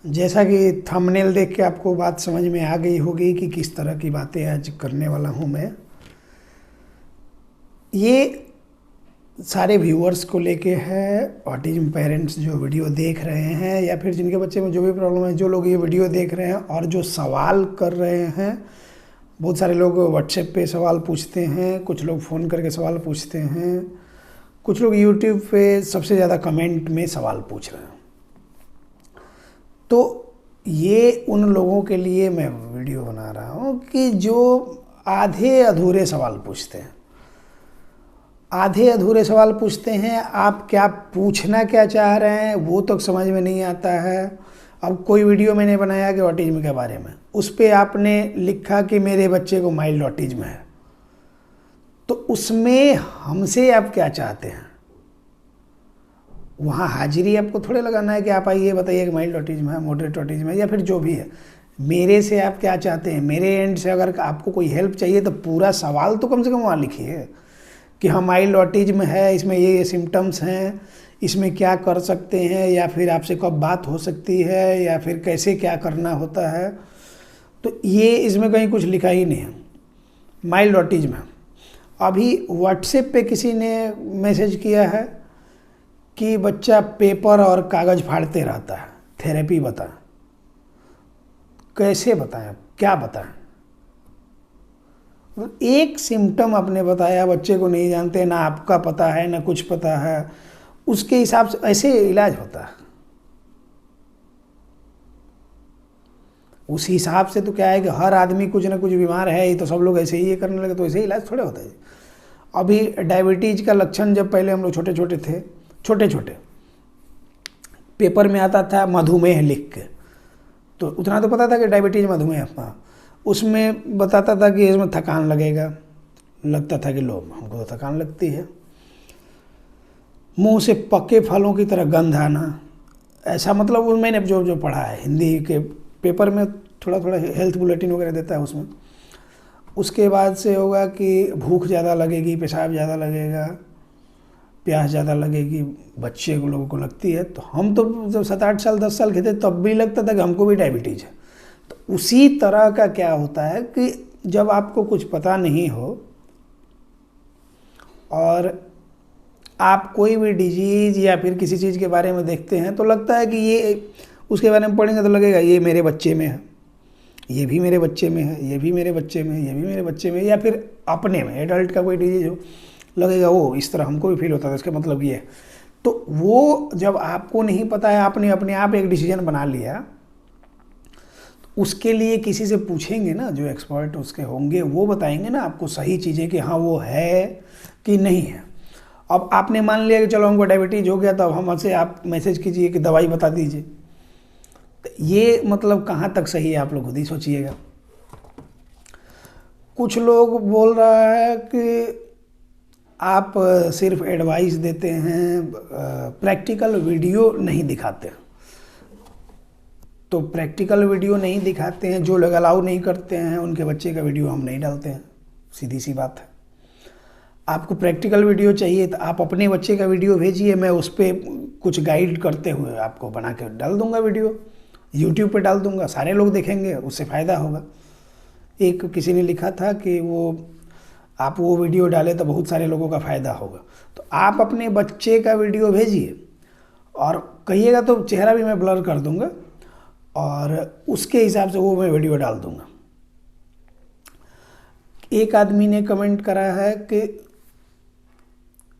जैसा कि थंबनेल देख के आपको बात समझ में आ गई होगी कि किस तरह की बातें आज करने वाला हूँ मैं। ये सारे व्यूअर्स को लेके है। ऑटिज्म पेरेंट्स जो वीडियो देख रहे हैं या फिर जिनके बच्चे में जो भी प्रॉब्लम है, जो लोग ये वीडियो देख रहे हैं और जो सवाल कर रहे हैं। बहुत सारे लोग व्हाट्सएप पे सवाल पूछते हैं, कुछ लोग फ़ोन करके सवाल पूछते हैं, कुछ लोग यूट्यूब पे सबसे ज़्यादा कमेंट में सवाल पूछ रहे हैं। तो ये उन लोगों के लिए मैं वीडियो बना रहा हूँ कि जो आधे अधूरे सवाल पूछते हैं। आधे अधूरे सवाल पूछते हैं, आप क्या पूछना क्या चाह रहे हैं वो तो समझ में नहीं आता है। अब कोई वीडियो मैंने बनाया कि ऑटिज्म के बारे में, उस पर आपने लिखा कि मेरे बच्चे को माइल्ड ऑटिज्म है, तो उसमें हमसे आप क्या चाहते हैं? वहाँ हाजिरी आपको थोड़े लगाना है कि आप आइए बताइए कि माइल्ड ऑटिज्म है, मॉडरेट ऑटिज्म है या फिर जो भी है। मेरे से आप क्या चाहते हैं? मेरे एंड से अगर आपको कोई हेल्प चाहिए तो पूरा सवाल तो कम से कम वहाँ लिखिए कि हाँ माइल्ड ऑटिज्म है, इसमें ये सिम्टम्स हैं, इसमें क्या कर सकते हैं, या फिर आपसे कब बात हो सकती है, या फिर कैसे क्या करना होता है। तो ये इसमें कहीं कुछ लिखा ही नहीं है। माइल्ड ऑटिज्म है। अभी व्हाट्सएप पे किसी ने मैसेज किया है कि बच्चा पेपर और कागज़ फाड़ते रहता है, थेरेपी बताएं। कैसे बताएं, क्या बताएं? एक सिम्टम आपने बताया, बच्चे को नहीं जानते, ना आपका पता है ना कुछ पता है, उसके हिसाब से ऐसे इलाज होता है। उस हिसाब से तो क्या है कि हर आदमी कुछ ना कुछ बीमार है ही, तो सब लोग ऐसे ही ये करने लगे तो ऐसे इलाज थोड़े होता है। अभी डायबिटीज़ का लक्षण जब पहले हम लोग छोटे छोटे थे, छोटे छोटे पेपर में आता था मधुमेह लिख के, तो उतना तो पता था कि डायबिटीज़ मधुमेह। हाँ, उसमें बताता था कि इसमें थकान लगेगा, लगता था कि लो हमको तो थकान लगती है। मुंह से पके फलों की तरह गंध आना, ऐसा मतलब मैंने जो जो पढ़ा है हिंदी के पेपर में, थोड़ा थोड़ा हेल्थ बुलेटिन वगैरह देता है उसमें। उसके बाद से होगा कि भूख ज़्यादा लगेगी, पेशाब ज़्यादा लगेगा, प्यास ज़्यादा लगेगी, बच्चे को लोगों को लगती है। तो हम तो जब 7-8 साल 10 साल के थे तब भी लगता था कि हमको भी डायबिटीज़ है। तो उसी तरह का क्या होता है कि जब आपको कुछ पता नहीं हो और आप कोई भी डिजीज़ या फिर किसी चीज़ के बारे में देखते हैं तो लगता है कि ये, उसके बारे में पढ़ेंगे तो लगेगा ये मेरे बच्चे में है, ये भी मेरे बच्चे में है, ये भी मेरे बच्चे में है, ये भी मेरे बच्चे में है, या फिर अपने में एडल्ट का कोई डिजीज़ हो, लगेगा वो इस तरह हमको भी फील होता था, इसका मतलब ये है। तो वो जब आपको नहीं पता है, आपने अपने आप एक डिसीजन बना लिया, उसके लिए किसी से पूछेंगे ना, जो एक्सपर्ट उसके होंगे वो बताएंगे ना आपको सही चीज़ें कि हाँ वो है कि नहीं है। अब आपने मान लिया कि चलो हमको डायबिटीज़ हो गया, तो अब हमसे आप मैसेज कीजिए कि दवाई बता दीजिए, तो ये मतलब कहाँ तक सही है आप लोग खुद ही सोचिएगा। कुछ लोग बोल रहा है कि आप सिर्फ एडवाइस देते हैं, प्रैक्टिकल वीडियो नहीं दिखाते। तो प्रैक्टिकल वीडियो नहीं दिखाते हैं, जो लोग अलाउ नहीं करते हैं उनके बच्चे का वीडियो हम नहीं डालते हैं, सीधी सी बात है। आपको प्रैक्टिकल वीडियो चाहिए तो आप अपने बच्चे का वीडियो भेजिए, मैं उस पर कुछ गाइड करते हुए आपको बना के डाल दूंगा वीडियो, यूट्यूब पे डाल दूंगा, सारे लोग देखेंगे, उससे फ़ायदा होगा। एक किसी ने लिखा था कि आप वो वीडियो डालें तो बहुत सारे लोगों का फ़ायदा होगा। तो आप अपने बच्चे का वीडियो भेजिए और कहिएगा तो चेहरा भी मैं ब्लर कर दूंगा और उसके हिसाब से वो मैं वीडियो डाल दूंगा। एक आदमी ने कमेंट करा है कि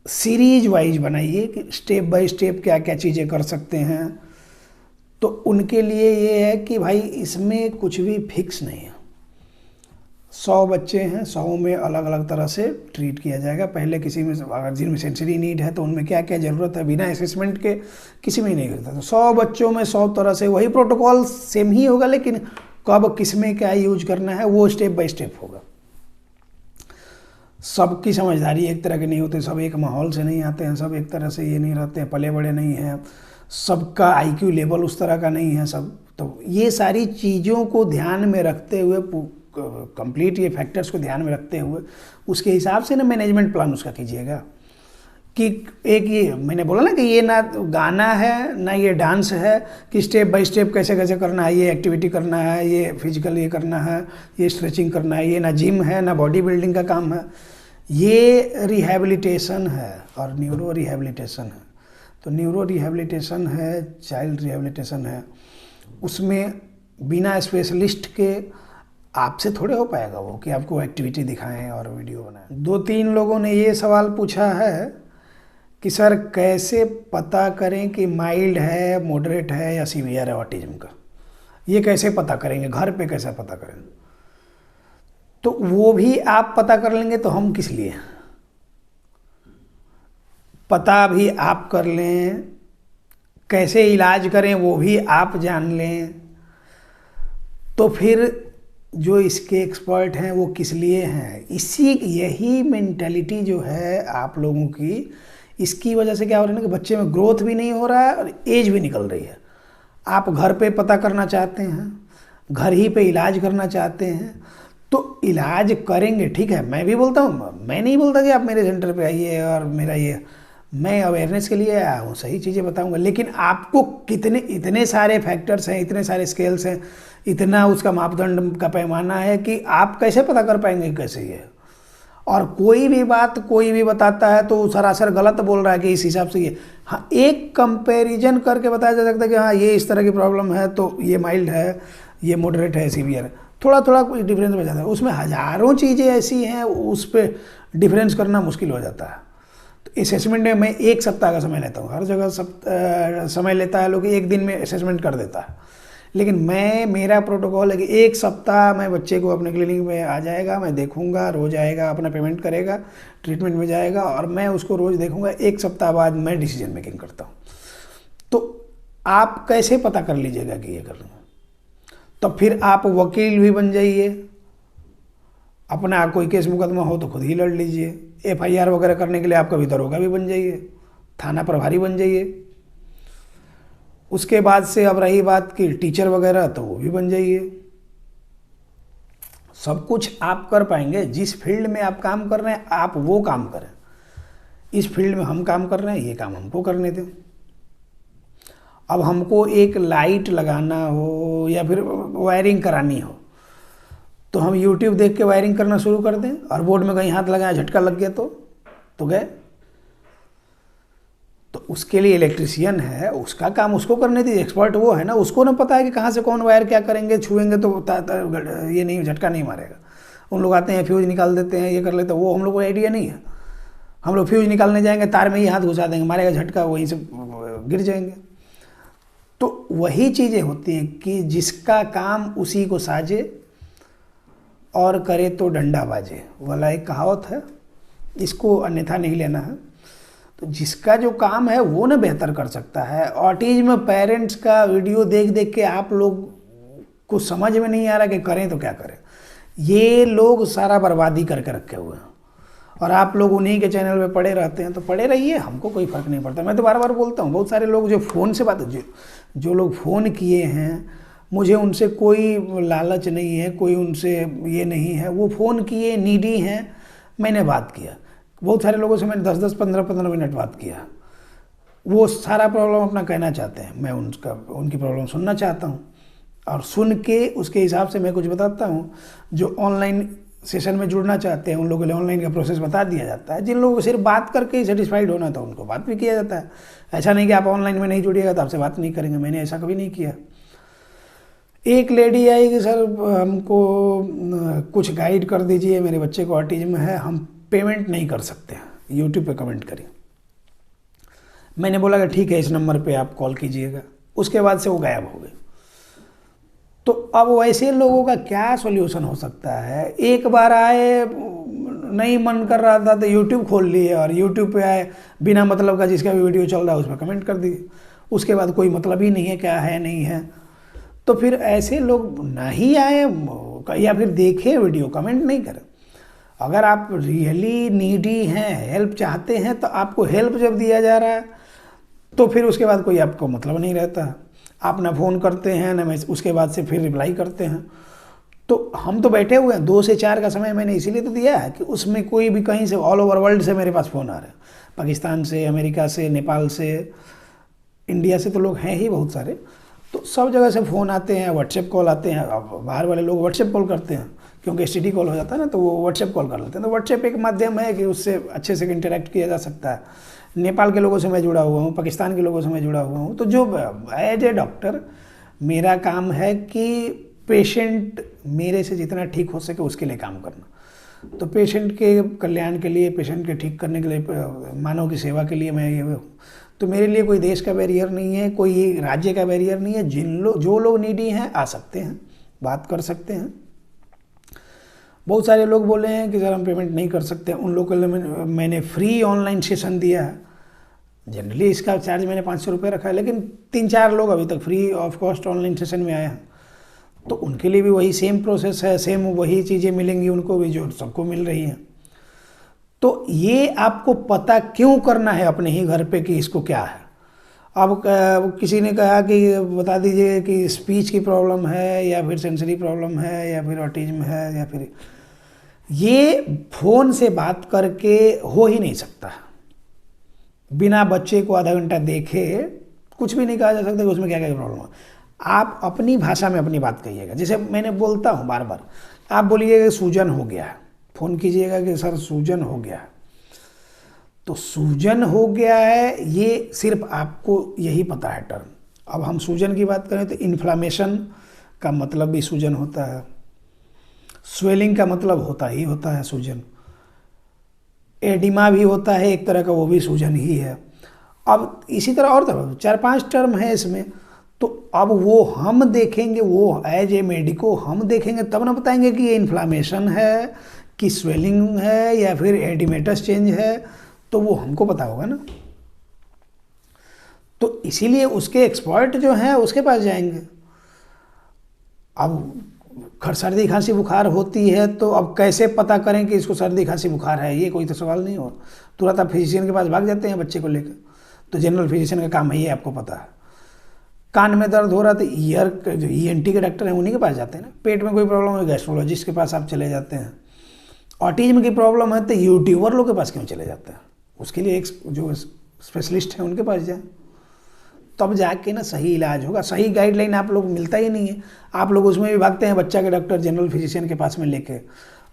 सीरीज वाइज बनाइए कि स्टेप बाय स्टेप क्या क्या चीज़ें कर सकते हैं। तो उनके लिए ये है कि भाई इसमें कुछ भी फिक्स नहीं है। 100 बच्चे हैं, 100 में अलग अलग तरह से ट्रीट किया जाएगा। पहले किसी में अगर जिनमें सेंसरी नीड है तो उनमें क्या क्या ज़रूरत है, बिना असेसमेंट के किसी में ही नहीं करता। तो 100 बच्चों में 100 तरह से वही प्रोटोकॉल सेम ही होगा, लेकिन कब किस में क्या यूज करना है वो स्टेप बाय स्टेप होगा। सबकी समझदारी एक तरह की नहीं होती, सब एक माहौल से नहीं आते हैं, सब एक तरह से ये नहीं रहते हैं, पले बड़े नहीं हैं, सबका आईक्यू लेवल उस तरह का नहीं है सब। तो ये सारी चीज़ों को ध्यान में रखते हुए, कंप्लीट ये फैक्टर्स को ध्यान में रखते हुए उसके हिसाब से ना मैनेजमेंट प्लान उसका कीजिएगा कि एक ये मैंने बोला ना कि ये ना गाना है ना ये डांस है, कि स्टेप बाय स्टेप कैसे कैसे करना है, ये एक्टिविटी करना है, ये फिजिकल ये करना है, ये स्ट्रेचिंग करना है, ये ना जिम है ना बॉडी बिल्डिंग का काम है, ये रिहैबिलिटेशन है और न्यूरो रिहैबिलिटेशन है। तो न्यूरो रिहैबिलिटेशन है, चाइल्ड रिहैबिलिटेशन है, उसमें बिना स्पेशलिस्ट के आपसे थोड़े हो पाएगा वो कि आपको एक्टिविटी दिखाएं और वीडियो बनाएं। 2-3 लोगों ने ये सवाल पूछा है कि सर कैसे पता करें कि माइल्ड है, मॉडरेट है या सीवियर है ऑटिज्म का, ये कैसे पता करेंगे, घर पे कैसे पता करें? तो वो भी आप पता कर लेंगे तो हम किस लिए? पता भी आप कर लें, कैसे इलाज करें वो भी आप जान लें, तो फिर जो इसके एक्सपर्ट हैं वो किस लिए हैं? यही मेंटालिटी जो है आप लोगों की, इसकी वजह से क्या हो रहा है ना कि बच्चे में ग्रोथ भी नहीं हो रहा है और एज भी निकल रही है। आप घर पे पता करना चाहते हैं, घर ही पे इलाज करना चाहते हैं, तो इलाज करेंगे, ठीक है। मैं भी बोलता हूँ, मैं नहीं बोलता कि आप मेरे सेंटर पे आइए और मेरा ये, मैं अवेयरनेस के लिए आया हूँ, सही चीज़ें बताऊँगा, लेकिन आपको इतने सारे फैक्टर्स हैं, इतने सारे स्केल्स हैं, इतना उसका मापदंड का पैमाना है कि आप कैसे पता कर पाएंगे कैसे ये। और कोई भी बात कोई भी बताता है तो सरासर गलत बोल रहा है कि इस हिसाब से ये, हाँ एक कंपैरिजन करके बताया जा सकता है कि हाँ ये इस तरह की प्रॉब्लम है तो ये माइल्ड है, ये मॉडरेट है, सीवियर है, थोड़ा थोड़ा कोई डिफरेंस हो जाता है। उसमें हज़ारों चीज़ें ऐसी हैं, उस पर डिफरेंस करना मुश्किल हो जाता है। तो असेसमेंट में मैं 1 सप्ताह का समय लेता हूँ, हर जगह समय लेता है लोग 1 दिन में असेसमेंट कर देता है, लेकिन मेरा प्रोटोकॉल है कि 1 सप्ताह मैं बच्चे को अपने क्लिनिक में आ जाएगा, मैं देखूंगा, रोज़ आएगा, अपना पेमेंट करेगा, ट्रीटमेंट में जाएगा और मैं उसको रोज़ देखूंगा। 1 सप्ताह बाद मैं डिसीजन मेकिंग करता हूँ। तो आप कैसे पता कर लीजिएगा कि ये कर लूँगा? तो फिर आप वकील भी बन जाइए, अपना कोई केस मुकदमा हो तो खुद ही लड़ लीजिए, FIR वगैरह करने के लिए आप कभी दरोगा भी बन जाइए, थाना प्रभारी बन जाइए। उसके बाद से अब रही बात कि टीचर वगैरह, तो वो भी बन जाइए। सब कुछ आप कर पाएंगे। जिस फील्ड में आप काम कर रहे हैं आप वो काम करें। इस फील्ड में हम काम कर रहे हैं, ये काम हमको करने दें। अब हमको एक लाइट लगाना हो या फिर वायरिंग करानी हो तो हम YouTube देख के वायरिंग करना शुरू कर दें और बोर्ड में कहीं हाथ लगाया, झटका लग गया तो गए। तो उसके लिए इलेक्ट्रिशियन है, उसका काम उसको करने दीजिए, एक्सपर्ट वो है ना, उसको ना पता है कि कहाँ से कौन वायर क्या करेंगे, छुएंगे तो ये नहीं, झटका नहीं मारेगा। उन लोग आते हैं फ्यूज निकाल देते हैं, ये कर लेते हैं, वो हम लोग को आइडिया नहीं है। हम लोग फ्यूज निकालने जाएंगे, तार में ही हाथ घुसा देंगे, मारेगा झटका, वहीं से गिर जाएंगे। तो वही चीज़ें होती हैं कि जिसका काम उसी को साजे और करे तो डंडा बाजे वाला एक कहावत है, इसको अन्यथा नहीं लेना है। तो जिसका जो काम है वो ना बेहतर कर सकता है। ऑटिज्म पेरेंट्स का वीडियो देख देख के आप लोग को समझ में नहीं आ रहा कि करें तो क्या करें। ये लोग सारा बर्बादी करके रखे हुए हैं और आप लोग उन्हीं के चैनल पे पड़े रहते हैं, तो पड़े रहिए, हमको कोई फ़र्क नहीं पड़ता। मैं तो बार बार बोलता हूँ, बहुत सारे लोग जो फ़ोन से बात, जो लोग फ़ोन किए हैं, मुझे उनसे कोई लालच नहीं है, कोई उनसे ये नहीं है, वो फ़ोन किए, नीडी हैं, मैंने बात किया। बहुत सारे लोगों से मैंने 10-10, 15-15 मिनट बात किया। वो सारा प्रॉब्लम अपना कहना चाहते हैं, मैं उनकी प्रॉब्लम सुनना चाहता हूँ और सुन के उसके हिसाब से मैं कुछ बताता हूँ। जो ऑनलाइन सेशन में जुड़ना चाहते हैं उन लोगों के लिए ऑनलाइन का प्रोसेस बता दिया जाता है। जिन लोगों को सिर्फ बात करके ही सेटिस्फाइड होना था उनको बात भी किया जाता है। ऐसा नहीं कि आप ऑनलाइन में नहीं जुड़िएगा तो आपसे बात नहीं करेंगे, मैंने ऐसा कभी नहीं किया। एक लेडी आई कि सर हमको कुछ गाइड कर दीजिए, मेरे बच्चे को ऑटिज्म है, हम पेमेंट नहीं कर सकते हैं, यूट्यूब पे कमेंट करिए। मैंने बोला कि ठीक है, इस नंबर पे आप कॉल कीजिएगा। उसके बाद से वो गायब हो गए। तो अब वैसे लोगों का क्या सॉल्यूशन हो सकता है? एक बार आए, नहीं मन कर रहा था तो यूट्यूब खोल लिए और यूट्यूब पे आए, बिना मतलब का जिसका भी वीडियो चल रहा है उस पर कमेंट कर दिए। उसके बाद कोई मतलब ही नहीं है क्या है नहीं है। तो फिर ऐसे लोग ना ही आए या फिर देखें वीडियो, कमेंट नहीं करें। अगर आप रियली नीडी हैं, हेल्प चाहते हैं, तो आपको हेल्प जब दिया जा रहा है तो फिर उसके बाद कोई आपको मतलब नहीं रहता। आप ना फ़ोन करते हैं ना उसके बाद से फिर रिप्लाई करते हैं। तो हम तो बैठे हुए हैं, 2 से 4 का समय मैंने इसीलिए तो दिया है कि उसमें कोई भी कहीं से ऑल ओवर वर्ल्ड से मेरे पास फ़ोन आ रहे हैं, पाकिस्तान से, अमेरिका से, नेपाल से, इंडिया से तो लोग हैं ही बहुत सारे, तो सब जगह से फ़ोन आते हैं, व्हाट्सएप कॉल आते हैं। अब बाहर वाले लोग व्हाट्सएप कॉल करते हैं क्योंकि एसटीडी कॉल हो जाता है ना, तो वो व्हाट्सएप कॉल कर लेते हैं। तो व्हाट्सएप एक माध्यम है कि उससे अच्छे से इंटरेक्ट किया जा सकता है। नेपाल के लोगों से मैं जुड़ा हुआ हूँ, पाकिस्तान के लोगों से मैं जुड़ा हुआ हूँ। तो जो एज ए डॉक्टर मेरा काम है कि पेशेंट मेरे से जितना ठीक हो सके उसके लिए काम करना। तो पेशेंट के कल्याण के लिए, पेशेंट के ठीक करने के लिए, मानव की सेवा के लिए मैं ये, तो मेरे लिए कोई देश का बैरियर नहीं है, कोई राज्य का बैरियर नहीं है। जो लोग नीडी हैं आ सकते हैं, बात कर सकते हैं। बहुत सारे लोग बोले हैं कि सर हम पेमेंट नहीं कर सकते, उन लोगों के लिए मैंने फ्री ऑनलाइन सेशन दिया है। जनरली इसका चार्ज मैंने 500 रुपये रखा है, लेकिन 3-4 लोग अभी तक free of cost online session में आए हैं, तो उनके लिए भी वही सेम प्रोसेस है, सेम वही चीज़ें मिलेंगी उनको भी जो सबको मिल रही हैं। तो ये आपको पता क्यों करना है अपने ही घर पे कि इसको क्या है। अब किसी ने कहा कि बता दीजिए कि स्पीच की प्रॉब्लम है या फिर सेंसरी प्रॉब्लम है या फिर ऑटिज्म है, या फिर ये फ़ोन से बात करके हो ही नहीं सकता। बिना बच्चे को आधा घंटा देखे कुछ भी नहीं कहा जा सकता कि उसमें क्या क्या प्रॉब्लम है। आप अपनी भाषा में अपनी बात कहिएगा। जैसे मैंने बोलता हूँ बार बार, आप बोलिएगा कि सूजन हो गया है, फ़ोन कीजिएगा कि सर सूजन हो गया है। तो सूजन हो गया है ये सिर्फ आपको यही पता है टर्म। अब हम सूजन की बात करें तो इन्फ्लामेशन का मतलब भी सूजन होता है, स्वेलिंग का मतलब होता है सूजन, एडिमा भी होता है एक तरह का, वो भी सूजन ही है। अब इसी तरह और तरह 4-5 टर्म है इसमें। तो अब वो हम देखेंगे, वो एज ए मेडिको हम देखेंगे तब ना बताएंगे कि ये इन्फ्लामेशन है कि स्वेलिंग है या फिर एडिमेटस चेंज है, तो वो हमको पता होगा ना। तो इसीलिए उसके एक्सपर्ट जो हैं उसके पास जाएंगे। अब सर्दी खांसी बुखार होती है तो अब कैसे पता करें कि इसको सर्दी खांसी बुखार है, ये कोई तो सवाल नहीं हो। तुरंत आप फिजिशियन के पास भाग जाते हैं बच्चे को लेकर। तो जनरल फिजिशियन का काम है ये, आपको पता है। कान में दर्द हो रहा तो ईयर जो ईएनटी के डॉक्टर हैं उन्हीं के पास जाते हैं ना। पेट में कोई प्रॉब्लम है गैस्ट्रोलॉजिस्ट के पास आप चले जाते हैं। ऑटिज्म की प्रॉब्लम है तो यूट्यूबर लोग के पास क्यों चले जाते हैं, उसके लिए एक जो स्पेशलिस्ट हैं उनके पास जाएं, तब जाके ना सही इलाज होगा। सही गाइडलाइन आप लोग मिलता ही नहीं है, आप लोग उसमें भी भागते हैं बच्चा के डॉक्टर जनरल फिजिशियन के पास में लेके,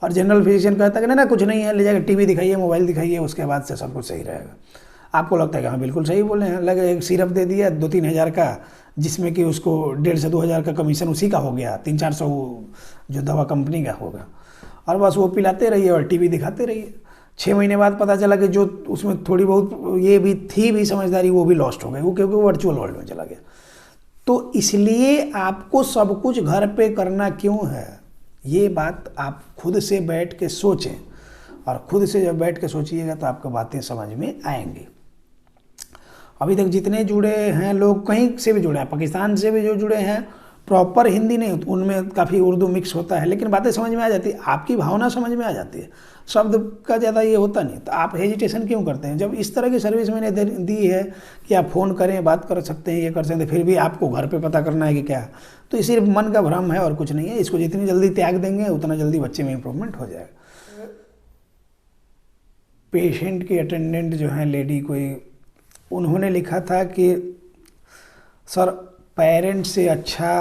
और जनरल फिजिशियन कहता है कि ना कुछ नहीं है, ले जाकर टीवी दिखाइए, मोबाइल दिखाइए, उसके बाद से सब कुछ सही रहेगा। आपको लगता है कि हाँ बिल्कुल सही बोले हैं, लगे एक सिरप दे दिया 2-3 हज़ार का, जिसमें कि उसको 1.5 से 2 हज़ार का कमीशन उसी का हो गया, 300-400 जो दवा कंपनी का होगा, और बस वो पिलाते रहिए और टीवी दिखाते रहिए। 6 महीने बाद पता चला कि जो उसमें थोड़ी बहुत ये भी थी भी समझदारी, वो भी लॉस्ट हो गई, वो क्योंकि वो वर्चुअल वर्ल्ड में चला गया। तो इसलिए आपको सब कुछ घर पे करना क्यों है, ये बात आप खुद से बैठ के सोचें, और खुद से जब बैठ के सोचिएगा तो आपको बातें समझ में आएंगी। अभी तक जितने जुड़े हैं लोग, कहीं से भी जुड़े हैं, पाकिस्तान से भी जो जुड़े हैं, प्रॉपर हिंदी नहीं, उनमें काफ़ी उर्दू मिक्स होता है, लेकिन बातें समझ में आ जाती है, आपकी भावना समझ में आ जाती है, शब्द का ज़्यादा ये होता नहीं। तो आप हेजिटेशन क्यों करते हैं, जब इस तरह की सर्विस मैंने दी है कि आप फ़ोन करें, बात कर सकते हैं, ये कर सकते हैं, फिर भी आपको घर पे पता करना है कि क्या है, तो ये सिर्फ मन का भ्रम है और कुछ नहीं है। इसको जितनी जल्दी त्याग देंगे उतना जल्दी बच्चे में इम्प्रूवमेंट हो जाएगा। पेशेंट की अटेंडेंट जो है लेडी कोई, उन्होंने लिखा था कि सर पेरेंट से अच्छा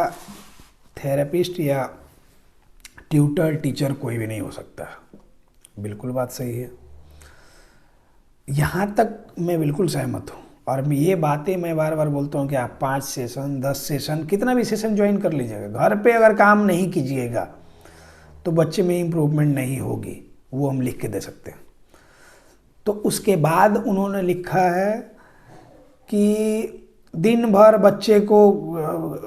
थेरेपिस्ट या ट्यूटर टीचर कोई भी नहीं हो सकता। बिल्कुल बात सही है, यहाँ तक मैं बिल्कुल सहमत हूँ। और ये बातें मैं बार बार बोलता हूँ कि आप 5 सेशन 10 सेशन कितना भी सेशन ज्वाइन कर लीजिएगा, घर पे अगर काम नहीं कीजिएगा तो बच्चे में इम्प्रूवमेंट नहीं होगी, वो हम लिख के दे सकते हैं। तो उसके बाद उन्होंने लिखा है कि दिन भर बच्चे को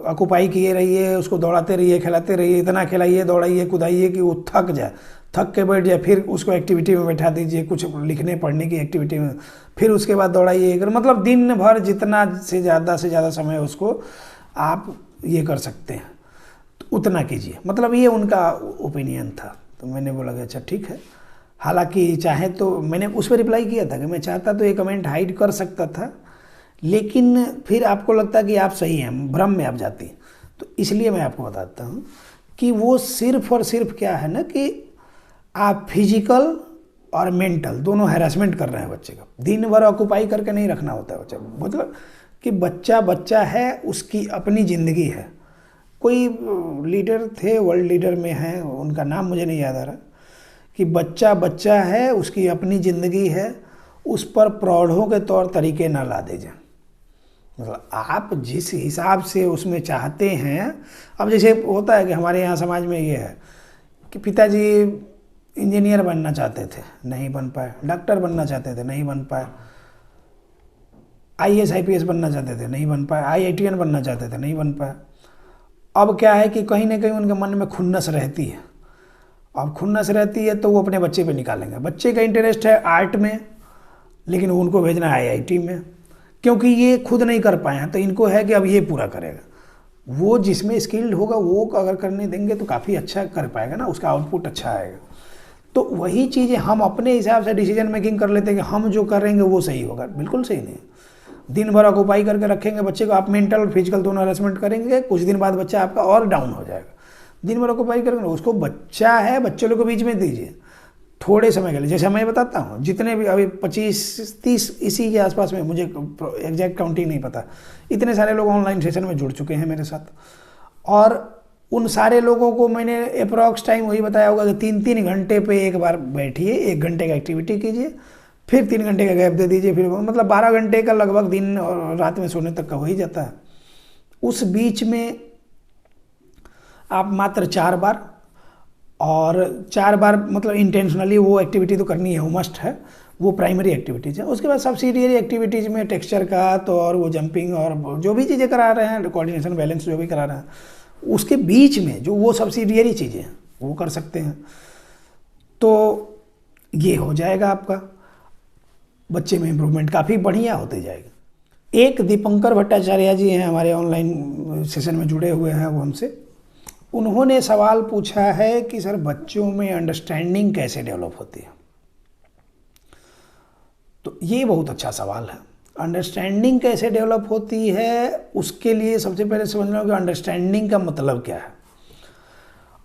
ऑक्युपाई किए रहिए, उसको दौड़ाते रहिए, खिलाते रहिए, इतना खिलाइए, दौड़ाइए, कूदाइए कि वो थक जाए, थक के बैठ जाए, फिर उसको एक्टिविटी में बैठा दीजिए, कुछ लिखने पढ़ने की एक्टिविटी में, फिर उसके बाद दौड़ाइए। मतलब दिन भर जितना से ज़्यादा समय उसको आप ये कर सकते हैं तो उतना कीजिए। मतलब ये उनका ओपिनियन था। तो मैंने बोला कि अच्छा ठीक है। हालांकि चाहे तो मैंने उस पर रिप्लाई किया था कि मैं चाहता तो ये कमेंट हाइड कर सकता था, लेकिन फिर आपको लगता कि आप सही हैं, भ्रम में आप जाती हैं। तो इसलिए मैं आपको बताता हूँ कि वो सिर्फ और सिर्फ क्या है ना कि आप फिजिकल और मेंटल दोनों हैरेसमेंट कर रहे हैं बच्चे का। दिन भर ऑक्यूपाई करके नहीं रखना होता है बच्चे को। मतलब कि बच्चा बच्चा है, उसकी अपनी ज़िंदगी है। कोई लीडर थे, वर्ल्ड लीडर में हैं, उनका नाम मुझे नहीं याद आ रहा, कि बच्चा बच्चा है, उसकी अपनी ज़िंदगी है, उस पर प्रौढ़ों के तौर तरीके ना ला दीजिए। मतलब आप जिस हिसाब से उसमें चाहते हैं, अब जैसे होता है कि हमारे यहाँ समाज में ये है कि पिताजी इंजीनियर बनना चाहते थे, नहीं बन पाए, डॉक्टर बनना चाहते थे, नहीं बन पाए, IAS IPS बनना चाहते थे, नहीं बन पाए, IITN बनना चाहते थे, नहीं बन पाए। अब क्या है कि कहीं ना कहीं उनके मन में खुन्नस रहती है। अब खुन्नस रहती है तो वो अपने बच्चे पे निकालेंगे। बच्चे का इंटरेस्ट है आर्ट में, लेकिन उनको भेजना है IIT में, क्योंकि ये खुद नहीं कर पाए हैं, तो इनको है कि अब ये पूरा करेगा। वो जिसमें स्किल्ड होगा वो अगर करने देंगे तो काफ़ी अच्छा कर पाएगा ना, उसका आउटपुट अच्छा आएगा। तो वही चीज़ें हम अपने हिसाब से डिसीजन मेकिंग कर लेते हैं कि हम जो करेंगे वो सही होगा। बिल्कुल सही नहीं। दिन भर ऑक्यूपाई करके रखेंगे बच्चे को, आप मेंटल और फिजिकल दोनों हरेसमेंट करेंगे, कुछ दिन बाद बच्चा आपका और डाउन हो जाएगा। दिन भर ऑक्यूपाई करेंगे, उसको बच्चा है, बच्चे लोग के बीच में दीजिए थोड़े समय के लिए। जैसे मैं बताता हूँ, जितने भी अभी 25-30 इसी के आसपास में, मुझे एग्जैक्ट काउंटिंग नहीं पता, इतने सारे लोग ऑनलाइन सेशन में जुड़ चुके हैं मेरे साथ। और उन सारे लोगों को मैंने अप्रॉक्स टाइम वही बताया होगा कि 3-3 घंटे पे एक बार बैठिए, 1 घंटे का एक्टिविटी कीजिए, फिर 3 घंटे का गैप दे दीजिए, फिर मतलब 12 घंटे का लगभग दिन और रात में सोने तक का हो ही जाता है। उस बीच में आप मात्र 4 बार, और 4 बार मतलब इंटेंशनली वो एक्टिविटी तो करनी है, वो मस्ट है, वो प्राइमरी एक्टिविटीज़ है। उसके बाद सब्सिडियरी एक्टिविटीज़ में टेक्सचर का तो और वो जंपिंग और जो भी चीज़ें करा रहे हैं, कोऑर्डिनेशन बैलेंस जो भी करा रहे हैं, उसके बीच में जो वो सब्सिडियरी चीज़ें हैं वो कर सकते हैं। तो ये हो जाएगा आपका, बच्चे में इम्प्रूवमेंट काफ़ी बढ़िया होते जाएगा। एक दीपंकर भट्टाचार्य जी हैं, हमारे ऑनलाइन सेशन में जुड़े हुए हैं वो हमसे। उन्होंने सवाल पूछा है कि सर बच्चों में अंडरस्टैंडिंग कैसे डेवलप होती है। तो ये बहुत अच्छा सवाल है। अंडरस्टैंडिंग कैसे डेवलप होती है, उसके लिए सबसे पहले समझना होगा कि अंडरस्टैंडिंग का मतलब क्या है।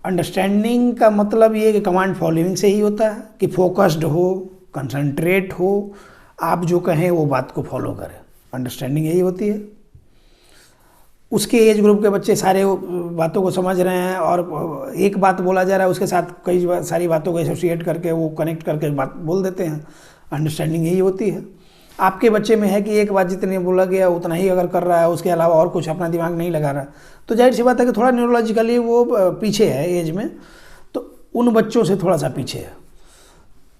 अंडरस्टैंडिंग का मतलब ये कि कमांड फॉलोइंग से ही होता है, कि फोकस्ड हो, कंसंट्रेट हो, आप जो कहें वो बात को फॉलो करें। अंडरस्टैंडिंग यही होती है। उसके एज ग्रुप के बच्चे सारे बातों को समझ रहे हैं, और एक बात बोला जा रहा है उसके साथ कई सारी बातों को एसोसिएट करके वो कनेक्ट करके बात बोल देते हैं। अंडरस्टैंडिंग यही होती है। आपके बच्चे में है कि एक बात जितनी बोला गया उतना ही अगर कर रहा है, उसके अलावा और कुछ अपना दिमाग नहीं लगा रहा, तो जाहिर सी बात है कि थोड़ा न्यूरोलॉजिकली वो पीछे है एज में, तो उन बच्चों से थोड़ा सा पीछे है।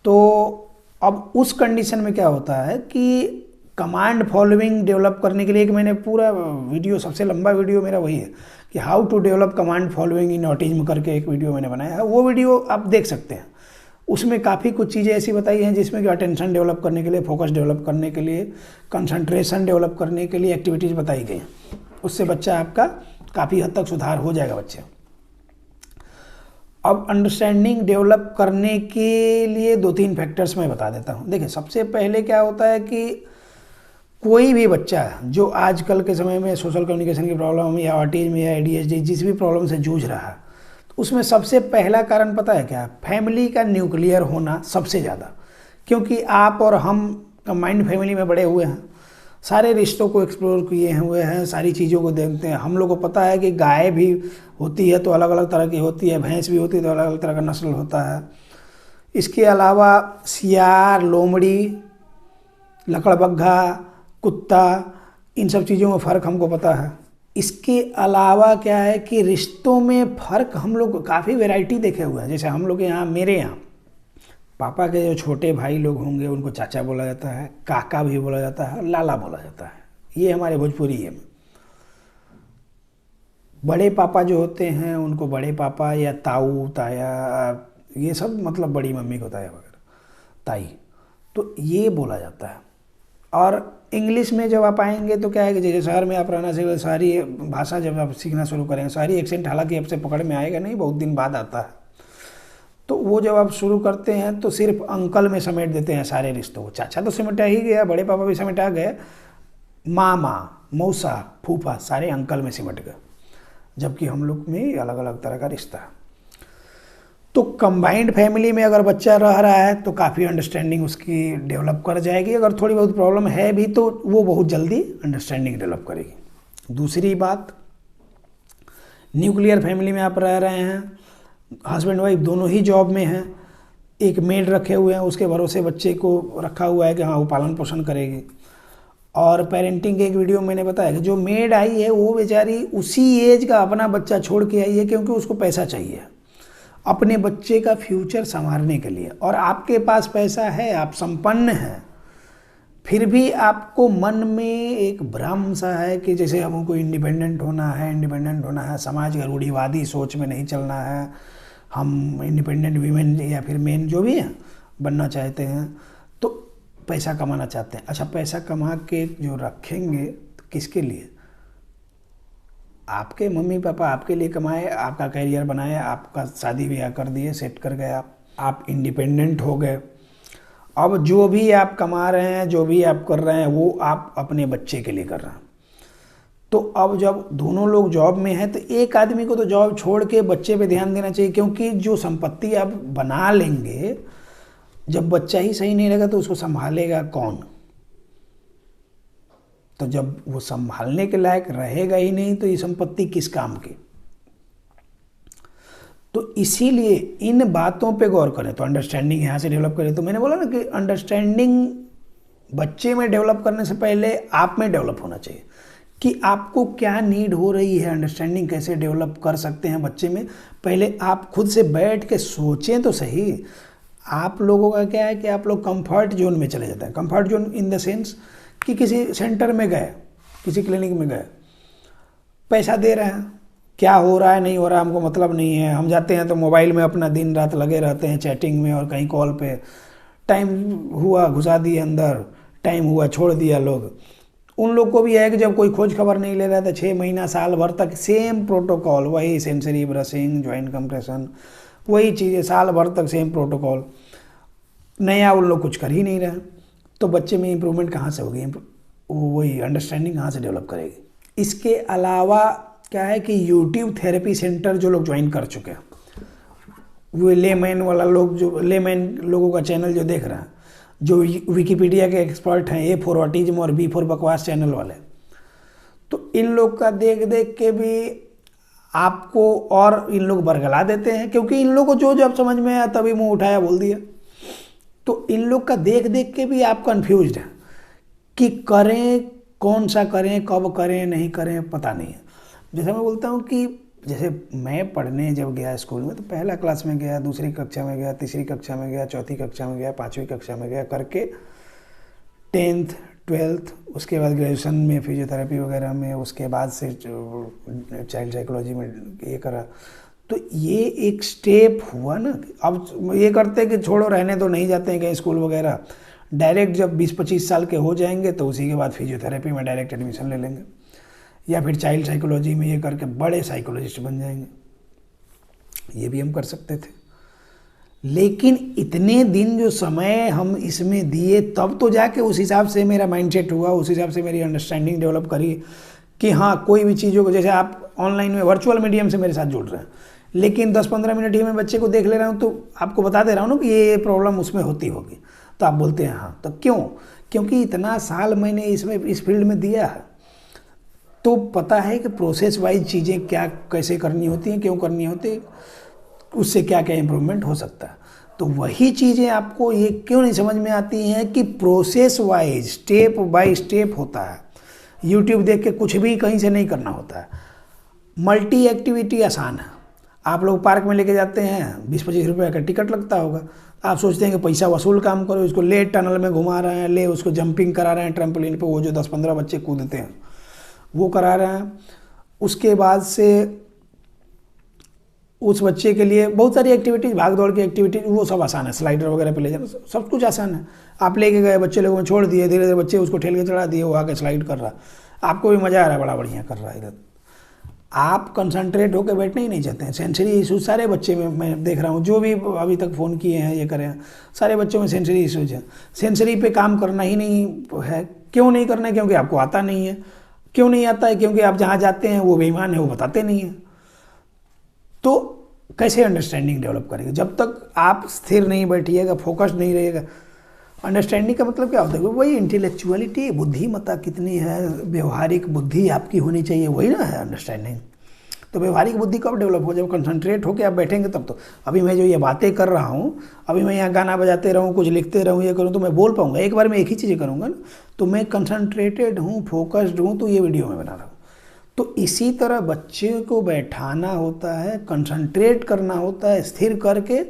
तो अब उस कंडीशन में क्या होता है कि कमांड फॉलोइंग डेवलप करने के लिए एक मैंने पूरा वीडियो, सबसे लंबा वीडियो मेरा वही है कि how to develop command following in autism करके एक वीडियो मैंने बनाया है। वो वीडियो आप देख सकते हैं। उसमें काफ़ी कुछ चीज़ें ऐसी बताई हैं जिसमें कि अटेंशन डेवलप करने के लिए, फोकस डेवलप करने के लिए, कंसंट्रेशन डेवलप करने के लिए एक्टिविटीज़ बताई गई हैं। उससे बच्चा आपका काफ़ी हद तक सुधार हो जाएगा बच्चे। अब अंडरस्टैंडिंग डेवलप करने के लिए 2-3 फैक्टर्स मैं बता देता हूँ। देखिए, सबसे पहले क्या होता है कि कोई भी बच्चा जो आजकल के समय में सोशल कम्युनिकेशन की प्रॉब्लम या ऑटिज्म या ADHD जिस भी प्रॉब्लम से जूझ रहा है, तो उसमें सबसे पहला कारण पता है क्या? फैमिली का न्यूक्लियर होना सबसे ज़्यादा। क्योंकि आप और हम कंबाइंड फैमिली में बड़े हुए हैं, सारे रिश्तों को एक्सप्लोर किए हुए हैं, सारी चीज़ों को देखते हैं। हम लोग को पता है कि गाय भी होती है तो अलग अलग तरह की होती है, भैंस भी होती है तो अलग अलग तरह का नस्ल होता है। इसके अलावा सियार, लोमड़ी, लकड़बग्घा, कुत्ता, इन सब चीज़ों में फ़र्क हमको पता है। इसके अलावा क्या है कि रिश्तों में फ़र्क हम लोग काफ़ी वैरायटी देखे हुए हैं। जैसे हम लोग यहाँ, मेरे यहाँ पापा के जो छोटे भाई लोग होंगे उनको चाचा बोला जाता है, काका भी बोला जाता है, लाला बोला जाता है। ये हमारे भोजपुरी है। बड़े पापा जो होते हैं उनको बड़े पापा या ताऊ, ताया, ये सब मतलब बड़ी मम्मी को ताया वगैरह, ताई, तो ये बोला जाता है। और इंग्लिश में जब आप आएंगे तो क्या है कि जैसे शहर में आप रहना सीखे, सारी भाषा जब आप सीखना शुरू करेंगे, सारी एक्सेंट हालांकि आपसे पकड़ में आएगा नहीं, बहुत दिन बाद आता है। तो वो जब आप शुरू करते हैं तो सिर्फ अंकल में समेट देते हैं सारे रिश्तों को। चाचा तो समेटा ही गया, बड़े पापा भी समेटा गए, मामा, मौसा, फूफा सारे अंकल में सिमट गए। जबकि हम लोग में अलग अलग तरह का रिश्ता है। तो कंबाइंड फैमिली में अगर बच्चा रह रहा है तो काफ़ी अंडरस्टैंडिंग उसकी डेवलप कर जाएगी। अगर थोड़ी बहुत प्रॉब्लम है भी तो वो बहुत जल्दी अंडरस्टैंडिंग डेवलप करेगी। दूसरी बात, न्यूक्लियर फैमिली में आप रह रहे हैं, हस्बैंड वाइफ दोनों ही जॉब में हैं, एक मेड रखे हुए हैं, उसके भरोसे बच्चे को रखा हुआ है कि हाँ वो पालन पोषण करेगी। और पेरेंटिंग के एक वीडियो में मैंने बताया कि जो मेड आई है वो बेचारी उसी एज का अपना बच्चा छोड़ के आई है क्योंकि उसको पैसा चाहिए अपने बच्चे का फ्यूचर संवारने के लिए। और आपके पास पैसा है, आप संपन्न हैं, फिर भी आपको मन में एक भ्रम सा है कि जैसे हमको इंडिपेंडेंट होना है, समाज का रूढ़िवादी सोच में नहीं चलना है, हम इंडिपेंडेंट वीमेन या फिर मेन जो भी है बनना चाहते हैं, तो पैसा कमाना चाहते हैं। अच्छा, पैसा कमा के जो रखेंगे तो किसके लिए? आपके मम्मी पापा आपके लिए कमाए, आपका करियर बनाए, आपका शादी ब्याह कर दिए, सेट कर गए, आप इंडिपेंडेंट हो गए। अब जो भी आप कमा रहे हैं, जो भी आप कर रहे हैं, वो आप अपने बच्चे के लिए कर रहे हैं। तो अब जब दोनों लोग जॉब में हैं तो एक आदमी को तो जॉब छोड़ के बच्चे पे ध्यान देना चाहिए, क्योंकि जो संपत्ति आप बना लेंगे, जब बच्चा ही सही नहीं रहेगा तो उसको संभालेगा कौन? तो जब वो संभालने के लायक रहेगा ही नहीं तो ये संपत्ति किस काम की? तो इसीलिए इन बातों पे गौर करें। तो अंडरस्टैंडिंग यहाँ से डेवलप करें। तो मैंने बोला ना कि अंडरस्टैंडिंग बच्चे में डेवलप करने से पहले आप में डेवलप होना चाहिए कि आपको क्या नीड हो रही है। अंडरस्टैंडिंग कैसे डेवलप कर सकते हैं बच्चे में, पहले आप खुद से बैठ के सोचें तो सही। आप लोगों का क्या है कि आप लोग कंफर्ट जोन में चले जाते हैं। Comfort zone in the sense कि किसी सेंटर में गए, किसी क्लिनिक में गए, पैसा दे रहे हैं, क्या हो रहा है नहीं हो रहा है हमको मतलब नहीं है। हम जाते हैं तो मोबाइल में अपना दिन रात लगे रहते हैं, चैटिंग में और कहीं कॉल पे। टाइम हुआ घुसा दिए अंदर, टाइम हुआ छोड़ दिया। लोग उन लोग को भी है कि जब कोई खोज खबर नहीं ले रहा था 6 महीना साल भर तक सेम प्रोटोकॉल, वही सेंसरी ब्रशिंग, जॉइंट कंप्रेशन, वही चीज़ें साल भर तक सेम प्रोटोकॉल, नया उन लोग कुछ कर ही नहीं रहे। तो बच्चे में इम्प्रूवमेंट कहाँ से होगी? वही अंडरस्टैंडिंग कहाँ से डेवलप करेगी? इसके अलावा क्या है कि यूट्यूब थेरेपी सेंटर जो लोग ज्वाइन कर चुके हैं, वो लेमैन वाला लोग, जो लेमैन लोगों का चैनल जो देख रहे हैं, जो विकिपीडिया के एक्सपर्ट हैं, ए फॉर ऑटिज्म और बी फॉर बकवास चैनल वाले, तो इन लोग का देख देख के भी आपको और इन लोग बरगला देते हैं, क्योंकि इन लोग को जो जब समझ में आया तभी मुंह उठाया बोल दिया। तो इन लोग का देख देख के भी आप कंफ्यूज्ड हैं कि करें कौन सा करें, कब करें, नहीं करें, पता नहीं है। जैसे मैं बोलता हूँ कि जैसे मैं पढ़ने जब गया स्कूल में तो पहला क्लास में गया, दूसरी कक्षा में गया, तीसरी कक्षा में गया, चौथी कक्षा में गया, 5वीं कक्षा में गया करके 10th 12th, उसके बाद ग्रेजुएशन में फिजियोथेरेपी वगैरह में, उसके बाद से चाइल्ड साइकोलॉजी में ये करा। तो ये एक स्टेप हुआ ना। अब ये करते कि छोड़ो रहने दो, नहीं जाते हैं कहीं स्कूल वगैरह, डायरेक्ट जब 20-25 साल के हो जाएंगे तो उसी के बाद फिजियोथेरेपी में डायरेक्ट एडमिशन ले लेंगे, या फिर चाइल्ड साइकोलॉजी में ये करके बड़े साइकोलॉजिस्ट बन जाएंगे। ये भी हम कर सकते थे, लेकिन इतने दिन जो समय हम इसमें दिए तब तो जाके उस हिसाब से मेरा माइंडसेट हुआ, उस हिसाब से मेरी अंडरस्टैंडिंग डेवलप करी कि हाँ कोई भी चीज़ों को, जैसे आप ऑनलाइन में वर्चुअल मीडियम से मेरे साथ जुड़ रहे हैं, लेकिन 10-15 मिनट ही मैं बच्चे को देख ले रहा हूँ तो आपको बता दे रहा हूँ ना कि ये प्रॉब्लम उसमें होती होगी, तो आप बोलते हैं हाँ। तो क्यों? क्योंकि इतना साल मैंने इसमें इस फील्ड में दिया है, तो पता है कि प्रोसेस वाइज चीज़ें क्या कैसे करनी होती हैं, क्यों करनी होती है, उससे क्या क्या इम्प्रूवमेंट हो सकता है। तो वही चीज़ें आपको ये क्यों नहीं समझ में आती हैं कि process wise step by step होता है। यूट्यूब देख के कुछ भी कहीं से नहीं करना होता है। मल्टी एक्टिविटी आसान है। आप लोग पार्क में लेके जाते हैं, 20-25 रुपये का टिकट लगता होगा, आप सोचते हैं कि पैसा वसूल काम करो, इसको ले टनल में घुमा रहे हैं, ले उसको जंपिंग करा रहे हैं ट्रैम्पोलिन पे, वो जो 10-15 बच्चे कूदते हैं वो करा रहे हैं। उसके बाद से उस बच्चे के लिए बहुत सारी एक्टिविटीज़, भाग दौड़ की एक्टिविटीज़, वो सब आसान है। स्लाइडर वगैरह पे ले जाना सब कुछ आसान है। आप लेके गए, बच्चे लोगों में छोड़ दिए, धीरे धीरे बच्चे उसको ठेल के चढ़ा दिए, वो आके स्लाइड कर रहा, आपको भी मज़ा आ रहा है, बड़ा बढ़िया कर रहा है। इधर आप कंसंट्रेट होकर बैठना ही नहीं चाहते हैं। सेंसरी इशूज़ सारे बच्चे में मैं देख रहा हूँ, जो भी अभी तक फ़ोन किए हैं, ये करें, सारे बच्चों में सेंसरी इशूज़ है। सेंसरी पे काम करना ही नहीं है। क्यों नहीं करना है? क्योंकि आपको आता नहीं है। क्यों नहीं आता है? क्योंकि आप जहाँ जाते हैं वो बेईमान है, वो बताते नहीं हैं। तो कैसे अंडरस्टैंडिंग डेवलप करेंगे? जब तक आप स्थिर नहीं बैठिएगा, फोकस नहीं रहेगा। अंडरस्टैंडिंग का मतलब क्या होता है? वही इंटेलेक्चुअलिटी, बुद्धिमत्ता कितनी है, व्यवहारिक बुद्धि आपकी होनी चाहिए, वही ना है अंडरस्टैंडिंग। तो व्यवहारिक बुद्धि कब डेवलप हो? जब कंसंट्रेट होकर आप बैठेंगे तब तो। अभी मैं जो ये बातें कर रहा हूँ, अभी मैं यहाँ गाना बजाते रहूँ, कुछ लिखते रहूँ, ये करूँ, तो मैं बोल पाऊँगा? एक बार मैं एक ही चीज़ करूँगा ना, तो मैं कंसंट्रेटेड हूँ, फोकस्ड हूँ, तो ये वीडियो मैं बना रहा हूँ। तो इसी तरह बच्चे को बैठाना होता है, कंसंट्रेट करना होता है स्थिर करके,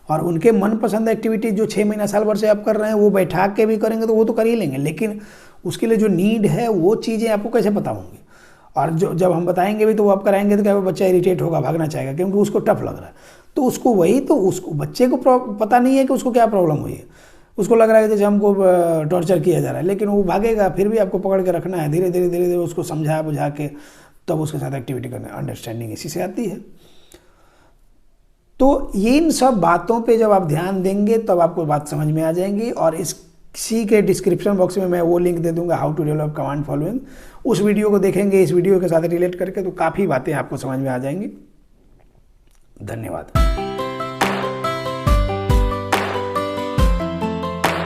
और उनके मनपसंद एक्टिविटी जो 6 महीना साल भर से आप कर रहे हैं वो बैठा के भी करेंगे तो वो तो कर ही लेंगे, लेकिन उसके लिए जो नीड है वो चीज़ें आपको कैसे पता होंगी? और जो जब हम बताएंगे भी तो वो आप कराएंगे तो क्या बच्चा इरिटेट होगा, भागना चाहेगा, क्योंकि उसको टफ लग रहा है। तो उसको वही तो, उसको बच्चे को पता नहीं है कि उसको क्या प्रॉब्लम हुई है, उसको लग रहा है कि जैसे हमको टॉर्चर किया जा रहा है, लेकिन वो भागेगा, फिर भी आपको पकड़ के रखना है, धीरे धीरे धीरे धीरे उसको समझा बुझा के तब उसके साथ एक्टिविटी करना। अंडरस्टैंडिंग इसी से आती है। तो ये इन सब बातों पे जब आप ध्यान देंगे तब आपको बात समझ में आ जाएंगी। और इसी के डिस्क्रिप्शन बॉक्स में मैं वो लिंक दे दूंगा, how to develop command following. उस वीडियो को देखेंगे इस वीडियो के साथ रिलेट करके तो काफ़ी बातें आपको समझ में आ जाएंगी। धन्यवाद।